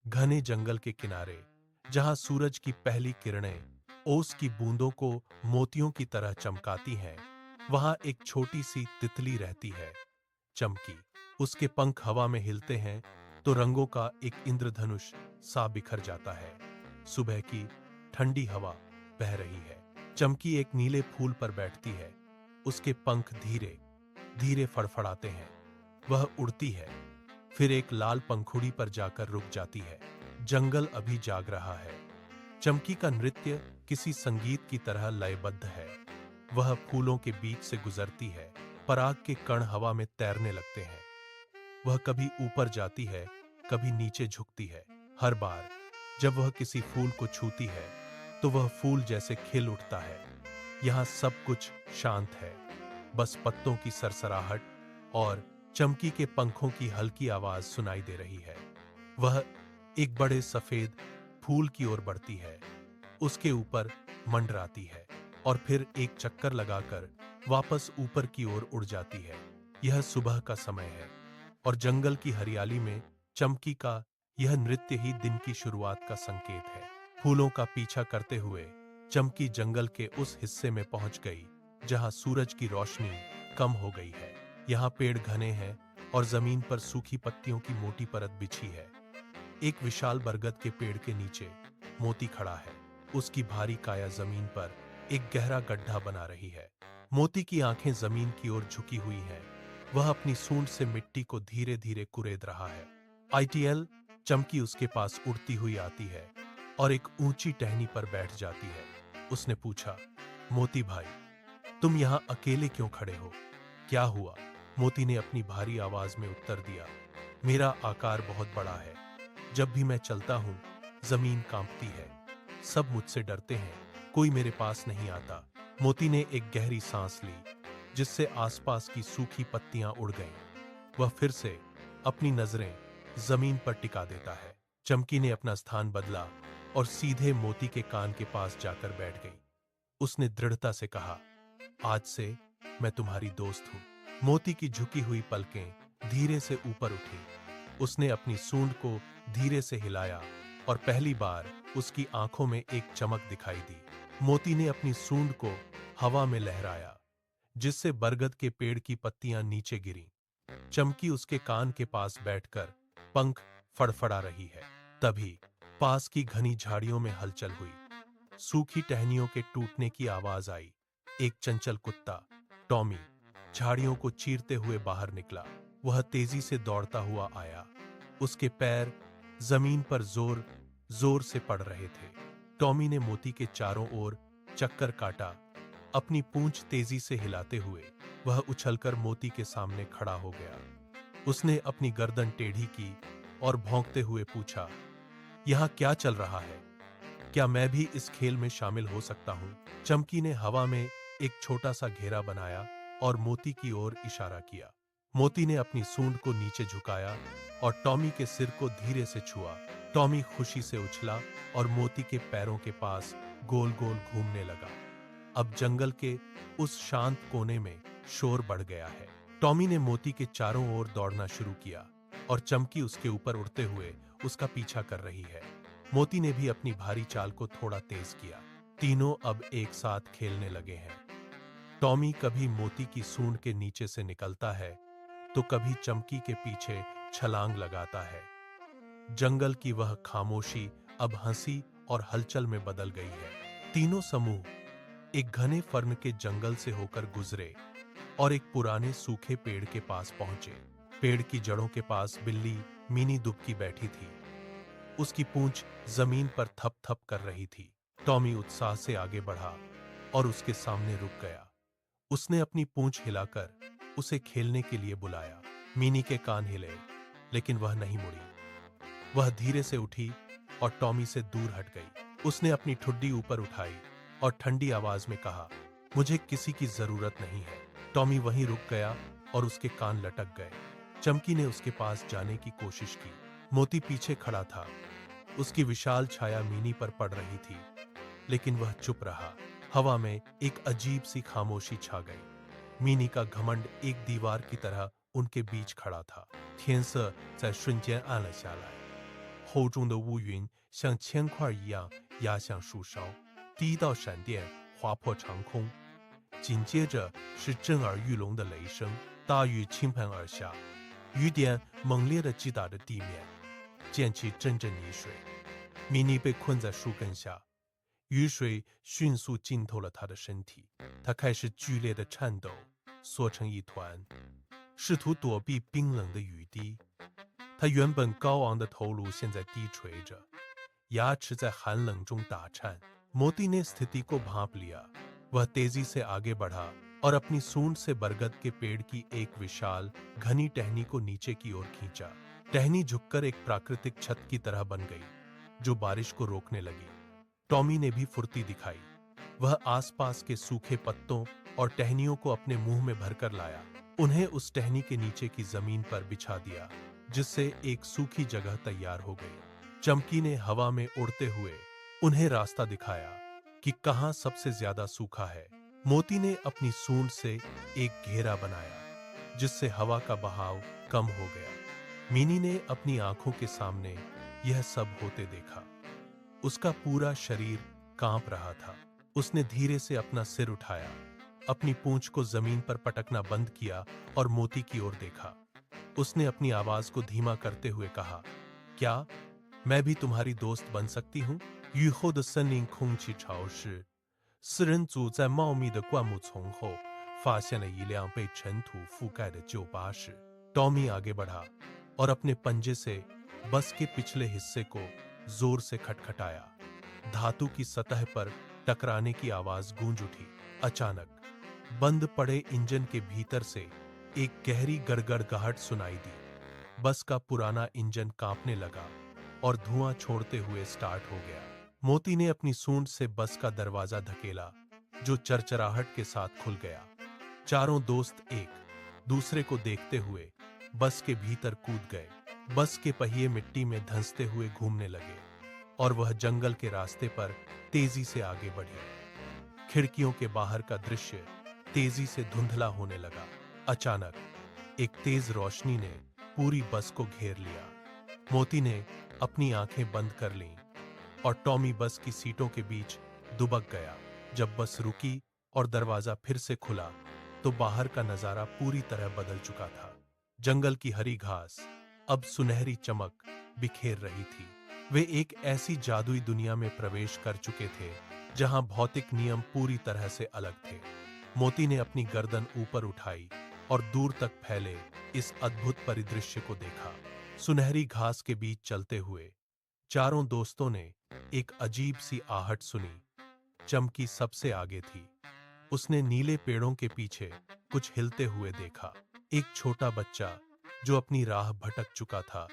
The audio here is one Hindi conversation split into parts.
घने जंगल के किनारे, जहां सूरज की पहली किरणें ओस की बूंदों को मोतियों की तरह चमकाती हैं, वहां एक छोटी सी तितली रहती है, चमकी। उसके पंख हवा में हिलते हैं तो रंगों का एक इंद्रधनुष सा बिखर जाता है। सुबह की ठंडी हवा बह रही है। चमकी एक नीले फूल पर बैठती है। उसके पंख धीरे धीरे फड़फड़ाते हैं। वह उड़ती है, फिर एक लाल पंखुड़ी पर जाकर रुक जाती है। जंगल अभी जाग रहा है। चमकी का नृत्य किसी संगीत की तरह लयबद्ध है। वह फूलों के बीच से गुजरती है। पराग के कण हवा में तैरने लगते हैं। वह कभी ऊपर जाती है, कभी नीचे झुकती है। हर बार जब वह किसी फूल को छूती है तो वह फूल जैसे खिल उठता है। यहाँ सब कुछ शांत है, बस पत्तों की सरसराहट और चमकी के पंखों की हल्की आवाज सुनाई दे रही है। वह एक बड़े सफेद फूल की ओर बढ़ती है, उसके ऊपर मंडराती है और फिर एक चक्कर लगाकर वापस ऊपर की ओर उड़ जाती है। यह सुबह का समय है और जंगल की हरियाली में चमकी का यह नृत्य ही दिन की शुरुआत का संकेत है। फूलों का पीछा करते हुए चमकी जंगल के उस हिस्से में पहुंच गई जहां सूरज की रोशनी कम हो गई है। यहाँ पेड़ घने हैं और जमीन पर सूखी पत्तियों की मोटी परत बिछी है। एक विशाल बरगद के पेड़ के नीचे मोती खड़ा है। उसकी भारी काया जमीन पर एक गहरा गड्ढा बना रही है। मोती की आंखें जमीन की ओर झुकी हुई हैं। वह अपनी सूंड से मिट्टी को धीरे धीरे कुरेद रहा है। आईटीएल चमकी उसके पास उड़ती हुई आती है और एक ऊंची टहनी पर बैठ जाती है। उसने पूछा, मोती भाई, तुम यहाँ अकेले क्यों खड़े हो? क्या हुआ? मोती ने अपनी भारी आवाज में उत्तर दिया, मेरा आकार बहुत बड़ा है। जब भी मैं चलता हूं, जमीन कांपती है। सब मुझसे डरते हैं, कोई मेरे पास नहीं आता। मोती ने एक गहरी सांस ली, जिससे आसपास की सूखी पत्तियां उड़ गईं। वह फिर से अपनी नजरें जमीन पर टिका देता है। चमकी ने अपना स्थान बदला और सीधे मोती के कान के पास जाकर बैठ गई। उसने दृढ़ता से कहा, आज से मैं तुम्हारी दोस्त हूं। मोती की झुकी हुई पलकें धीरे से ऊपर उठी। उसने अपनी सूंड को धीरे से हिलाया और पहली बार उसकी आंखों में एक चमक दिखाई दी। मोती ने अपनी सूंड को हवा में लहराया, जिससे बरगद के पेड़ की पत्तियां नीचे गिरीं। चमकी उसके कान के पास बैठकर पंख फड़फड़ा रही है। तभी पास की घनी झाड़ियों में हलचल हुई। सूखी टहनियों के टूटने की आवाज आई। एक चंचल कुत्ता, टॉमी, झाड़ियों को चीरते हुए बाहर निकला। वह तेजी से दौड़ता हुआ आया। उसके पैर जमीन पर जोर जोर से पड़ रहे थे। टॉमी ने मोती के चारों ओर चक्कर काटा। अपनी पूंछ तेजी से हिलाते हुए वह उछलकर मोती के सामने खड़ा हो गया। उसने अपनी गर्दन टेढ़ी की और भौंकते हुए पूछा, यहाँ क्या चल रहा है? क्या मैं भी इस खेल में शामिल हो सकता हूँ? चमकी ने हवा में एक छोटा सा घेरा बनाया और मोती की ओर इशारा किया। मोती ने अपनी सूंड को नीचे झुकाया और टॉमी के सिर को धीरे से छुआ। टॉमी खुशी से उछला और मोती के पैरों के पास गोल गोल घूमने लगा। अब जंगल के उस शांत कोने में शोर बढ़ गया है। टॉमी ने मोती के चारों ओर दौड़ना शुरू किया और चमकी उसके ऊपर उड़ते हुए उसका पीछा कर रही है। मोती ने भी अपनी भारी चाल को थोड़ा तेज किया। तीनों अब एक साथ खेलने लगे हैं। टॉमी कभी मोती की सूंड के नीचे से निकलता है तो कभी चमकी के पीछे छलांग लगाता है। जंगल की वह खामोशी अब हंसी और हलचल में बदल गई है। तीनों समूह एक घने फर्न के जंगल से होकर गुजरे और एक पुराने सूखे पेड़ के पास पहुंचे। पेड़ की जड़ों के पास बिल्ली मीनी दुबकी बैठी थी। उसकी पूंछ जमीन पर थप थप कर रही थी। टॉमी उत्साह से आगे बढ़ा और उसके सामने रुक गया। उसने अपनी पूंछ हिलाकर उसे खेलने के लिए बुलाया। मीनी के कान हिले, लेकिन वह नहीं मुड़ी। वह धीरे से उठी और टॉमी से दूर हट गई। उसने अपनी ठुड्डी ऊपर उठाई और ठंडी आवाज में कहा, मुझे किसी की जरूरत नहीं है। टॉमी वहीं रुक गया और उसके कान लटक गए। चमकी ने उसके पास जाने की कोशिश की। मोती पीछे खड़ा था। उसकी विशाल छाया मीनी पर पड़ रही थी, लेकिन वह चुप रहा। हवा में एक अजीब सी खामोशी छा गई। मीनी का घमंड एक दीवार की तरह उनके बीच खड़ा था। 天色在瞬间暗了下来，厚重的乌云像铅块一样压向树梢，第一道闪电划破长空，紧接着是震耳欲聋的雷声，大雨倾盆而下，雨点猛烈地击打着地面，溅起阵阵泥水。米妮被困在树根下，雨水迅速浸透了他的身体，他开始剧烈的颤抖，缩成一团，试图躲避冰冷的雨滴。他原本高昂的头颅现在低垂着，牙齿在寒冷中打颤。मोती ने स्थिति को भांप लिया। वह तेजी से आगे बढ़ा और अपनी सूंड से बरगद के पेड़ की एक विशाल घनी टहनी को नीचे की ओर खींचा। टहनी झुककर एक प्राकृतिक छत की तरह बन गई, जो बारिश को रोकने लगी। टॉमी ने भी फुर्ती दिखाई। वह आसपास के सूखे पत्तों और टहनियों को अपने मुंह में भरकर लाया। उन्हें उस टहनी के नीचे की जमीन पर बिछा दिया, जिससे एक सूखी जगह तैयार हो गई। चमकी ने हवा में उड़ते हुए उन्हें रास्ता दिखाया कि कहां सबसे ज्यादा सूखा है। मोती ने अपनी सूंड से एक घेरा बनाया, जिससे हवा का बहाव कम हो गया। मीनी ने अपनी आंखों के सामने यह सब होते देखा। उसका पूरा शरीर कांप रहा था। उसने धीरे से अपना सिर उठाया, अपनी पूंछ को जमीन पर पटकना बंद किया और मोती की ओर देखा। उसने अपनी आवाज को धीमा करते हुए कहा, क्या मैं भी तुम्हारी दोस्त बन सकती हूं? 雨后的森林空气潮湿，四人组在茂密的灌木丛后发现了一辆被尘土覆盖的旧巴士。टॉमी आगे बढ़ा और अपने पंजे से बस के पिछले हिस्से को जोर से खटखटाया। धातु की सतह पर टकराने की आवाज गूंज उठी। अचानक बंद पड़े इंजन के भीतर से एक गहरी गड़गड़ाहट सुनाई दी। बस का पुराना इंजन कांपने लगा और धुआं छोड़ते हुए स्टार्ट हो गया। मोती ने अपनी सूंड से बस का दरवाजा धकेला, जो चरचराहट के साथ खुल गया। चारों दोस्त एक दूसरे को देखते हुए बस के भीतर कूद गए। बस के पहिए मिट्टी में धंसते हुए घूमने लगे और वह जंगल के रास्ते पर तेजी से आगे बढ़ी। खिड़कियों के बाहर का दृश्य तेजी से धुंधला होने लगा। अचानक एक तेज रोशनी ने पूरी बस को घेर लिया। मोती ने अपनी आंखें बंद कर लीं और टॉमी बस की सीटों के बीच दुबक गया। जब बस रुकी और दरवाजा फिर से खुला, तो बाहर का नजारा पूरी तरह बदल चुका था। जंगल की हरी घास अब सुनहरी चमक बिखेर रही थी। वे एक ऐसी जादुई दुनिया में प्रवेश कर चुके थे, जहां भौतिक नियम पूरी तरह से अलग थे। मोती ने अपनी गर्दन ऊपर उठाई और दूर तक फैले इस अद्भुत परिदृश्य को देखा। सुनहरी घास के बीच चलते हुए चारों दोस्तों ने एक अजीब सी आहट सुनी। चमकी सबसे आगे थी। उसने नीले पेड़ों के पीछे कुछ हिलते हुए देखा। एक छोटा बच्चा जो अपनी राह भटक चुका था,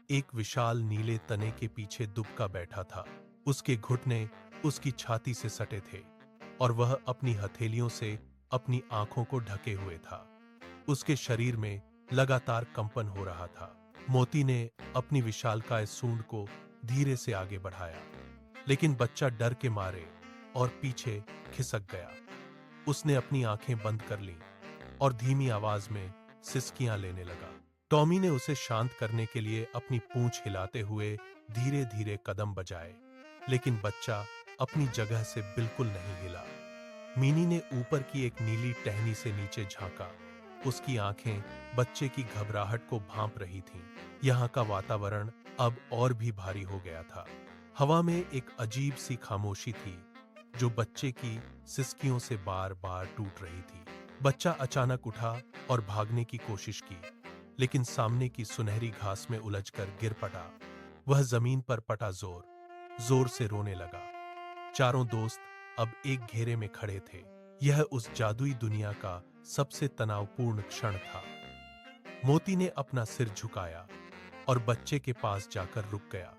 एक विशाल नीले तने के पीछे दुबका बैठा था। उसके घुटने उसकी छाती से सटे थे और वह अपनी हथेलियों से अपनी आंखों को ढके हुए था। उसके शरीर में लगातार कंपन हो रहा था। मोती ने अपनी विशालकाय सूंड को धीरे से आगे बढ़ाया, लेकिन बच्चा डर के मारे और पीछे खिसक गया। उसने अपनी आंखें बंद कर लीं और धीमी आवाज में सिसकियां लेने लगा। टॉमी ने उसे शांत करने के लिए अपनी पूंछ हिलाते हुए धीरे धीरे कदम बजाए, लेकिन बच्चा अपनी जगह से बिल्कुल नहीं हिला। मीनी ने ऊपर की एक नीली टहनी से नीचे झांका। उसकी आंखें बच्चे की घबराहट को भांप रही थीं। यहाँ का वातावरण अब और भी भारी हो गया था। हवा में एक अजीब सी खामोशी थी, जो बच्चे की सिसकियों से बार बार टूट रही थी। बच्चा अचानक उठा और भागने की कोशिश की, लेकिन सामने की सुनहरी घास में उलझकर गिर पड़ा। वह जमीन पर पटा जोर से रोने लगा। चारों दोस्त अब एक घेरे में खड़े थे। यह उस जादुई दुनिया का सबसे तनावपूर्ण क्षण था। मोती ने अपना सिर झुकाया और बच्चे के पास जाकर रुक गया,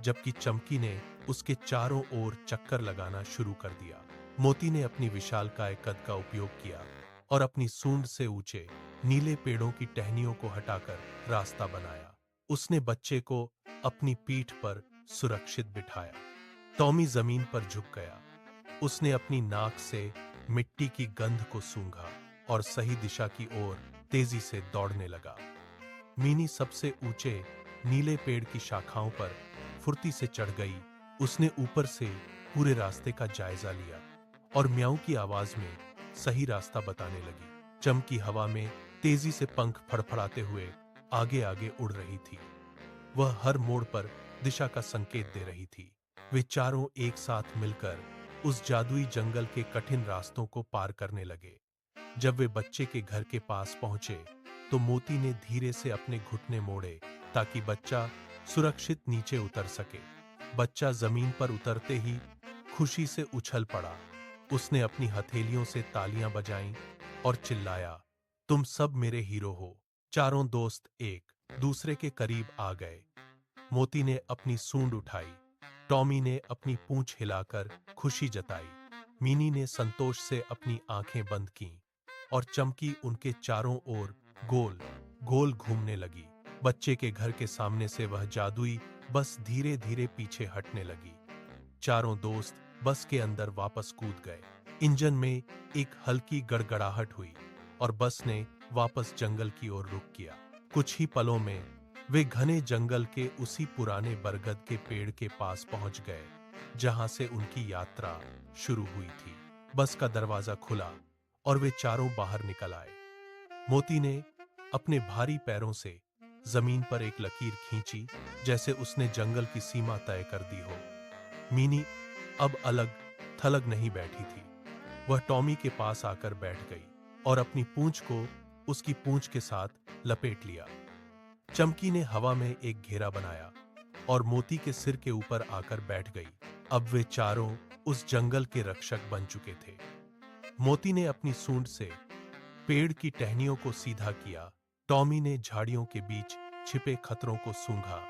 जबकि चमकी ने उसके चारों ओर चक्कर लगाना शुरू कर दिया। मोती ने अपनी विशालकाय कद का उपयोग किया और अपनी सूंड से ऊंचे नीले पेड़ों की टहनियों को हटाकर रास्ता बनाया। उसने बच्चे को अपनी पीठ पर सुरक्षित बिठाया। टॉमी जमीन पर झुक गया। उसने अपनी नाक से मिट्टी की गंध को सूंघा और सही दिशा की ओर तेजी से दौड़ने लगा। मीनी सबसे ऊंचे नीले पेड़ की शाखाओं पर फुर्ती से चढ़ गई। उसने ऊपर से पूरे रास्ते का जायजा लिया और म्याऊं की आवाज में सही रास्ता बताने लगी। चमकी हवा में तेजी से पंख फड़फड़ाते हुए आगे आगे उड़ रही थी। वह हर मोड़ पर दिशा का संकेत दे रही थी। वे चारों एक साथ मिलकर उस जादुई जंगल के कठिन रास्तों को पार करने लगे। जब वे बच्चे के घर के पास पहुंचे तो मोती ने धीरे से अपने घुटने मोड़े ताकि बच्चा सुरक्षित नीचे उतर सके। बच्चा जमीन पर उतरते ही खुशी से उछल पड़ा। उसने अपनी हथेलियों से तालियां बजाईं और चिल्लाया, तुम सब मेरे हीरो हो। चारों दोस्त एक दूसरे के करीब आ गए। मोती ने अपनी सूंड उठाई, टॉमी ने अपनी पूंछ हिलाकर खुशी जताई, मीनी ने संतोष से अपनी आंखें बंद कीं और चमकी उनके चारों ओर गोल गोल घूमने लगी। बच्चे के घर के सामने से वह जादुई बस धीरे धीरे पीछे हटने लगी। चारों दोस्त बस के अंदर वापस कूद गए। इंजन में एक हल्की गड़गड़ाहट हुई और बस ने वापस जंगल की ओर रुख किया। कुछ ही पलों में वे घने जंगल के उसी पुराने बरगद के पेड़ के पास पहुंच गए जहां से उनकी यात्रा शुरू हुई थी। बस का दरवाजा खुला और वे चारों बाहर निकल आए। मोती ने अपने भारी पैरों से जमीन पर एक लकीर खींची, जैसे उसने जंगल की सीमा तय कर दी हो। मीनी अब अलग थलग नहीं बैठी थी। वह टॉमी के पास आकर बैठ गई और अपनी पूंछ को उसकी पूंछ के साथ लपेट लिया। चमकी ने हवा में एक घेरा बनाया और मोती के सिर के ऊपर आकर बैठ गई। अब वे चारों उस जंगल के रक्षक बन चुके थे। मोती ने अपनी सूंड से पेड़ की टहनियों को सीधा किया, टॉमी ने झाड़ियों के बीच छिपे खतरों को सूंघा,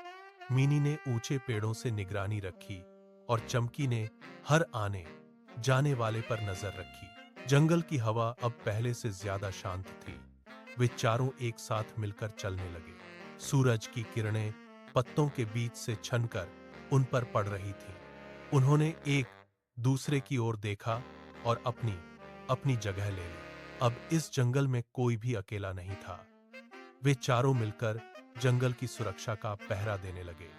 मीनी ने ऊंचे पेड़ों से निगरानी रखी और चमकी ने हर आने जाने वाले पर नजर रखी। जंगल की हवा अब पहले से ज्यादा शांत थी। वे चारों एक साथ मिलकर चलने लगे। सूरज की किरणें पत्तों के बीच से छनकर उन पर पड़ रही थीं। उन्होंने एक दूसरे की ओर देखा और अपनी अपनी जगह ले ली। अब इस जंगल में कोई भी अकेला नहीं था। वे चारों मिलकर जंगल की सुरक्षा का पहरा देने लगे।